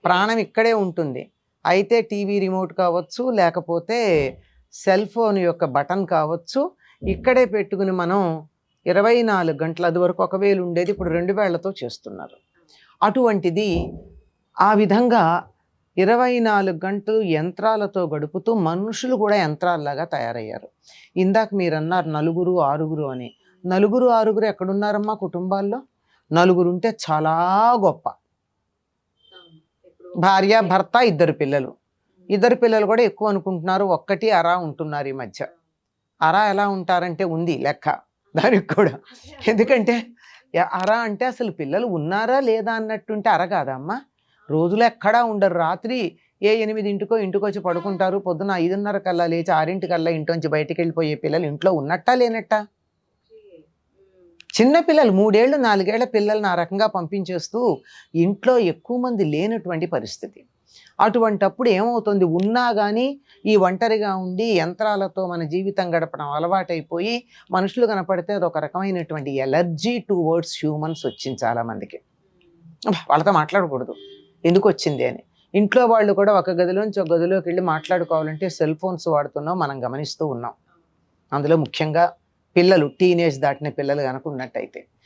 ప్రాణం ఇక్కడే ఉంటుంది. అయితే టీవీ రిమోట్ కావచ్చు, లేకపోతే సెల్ ఫోన్ యొక్క బటన్ కావచ్చు, ఇక్కడే పెట్టుకుని మనం 24 గంటలు అదివరకు ఒక వేలు ఉండేది, ఇప్పుడు 2 వేళ్లతో చేస్తున్నారు. అటువంటిది ఆ విధంగా 24 గంటలు యంత్రాలతో గడుపుతూ మనుషులు కూడా యంత్రాల్లాగా తయారయ్యారు. ఇందాక మీరన్నారు నలుగురు, ఆరుగురు అని. నలుగురు, ఆరుగురు ఎక్కడున్నారమ్మా కుటుంబాల్లో? నలుగురుంటే చాలా గొప్ప. భార్య, భర్త, 2 పిల్లలు. 2 పిల్లలు కూడా ఎక్కువ అనుకుంటున్నారు. ఒక్కటి అరా ఉంటున్నారు ఈ మధ్య. అరా ఎలా ఉంటారంటే ఉంది లెక్క దానికి కూడా. ఎందుకంటే అరా అంటే అసలు పిల్లలు ఉన్నారా లేదా అన్నట్టుంటే అర కాదమ్మా. రోజులు ఎక్కడా ఉండరు. రాత్రి ఏ 8ంటికో ఇంటికొచ్చి పడుకుంటారు. పొద్దున 5:30 కల్లా లేచి 6ంటికల్లా ఇంట్లోంచి బయటికి వెళ్ళిపోయే పిల్లలు ఇంట్లో ఉన్నట్టా లేనట్టా? చిన్న పిల్లలు 3 ఏళ్ళు 4 ఏళ్ల పిల్లల్ని ఆ రకంగా పంపించేస్తూ ఇంట్లో ఎక్కువ మంది లేనటువంటి పరిస్థితి. అటువంటప్పుడు ఏమవుతుంది, ఉన్నా కానీ ఈ ఒంటరిగా ఉండి యంత్రాలతో మన జీవితం గడపడం అలవాటైపోయి మనుషులు కనపడితే అదొక రకమైనటువంటి ఎలర్జీ టువర్డ్స్ హ్యూమన్స్ వచ్చింది చాలామందికి. వాళ్ళతో మాట్లాడకూడదు, ఎందుకు వచ్చింది అని. ఇంట్లో వాళ్ళు కూడా ఒక గదిలోంచి ఒక గదిలోకి వెళ్ళి మాట్లాడుకోవాలంటే సెల్ ఫోన్స్ వాడుతున్నాం, మనం గమనిస్తూ ఉన్నాం. అందులో ముఖ్యంగా పిల్లలు, టీనేజ్ దాటిన పిల్లలు కనుక ఉన్నట్టయితే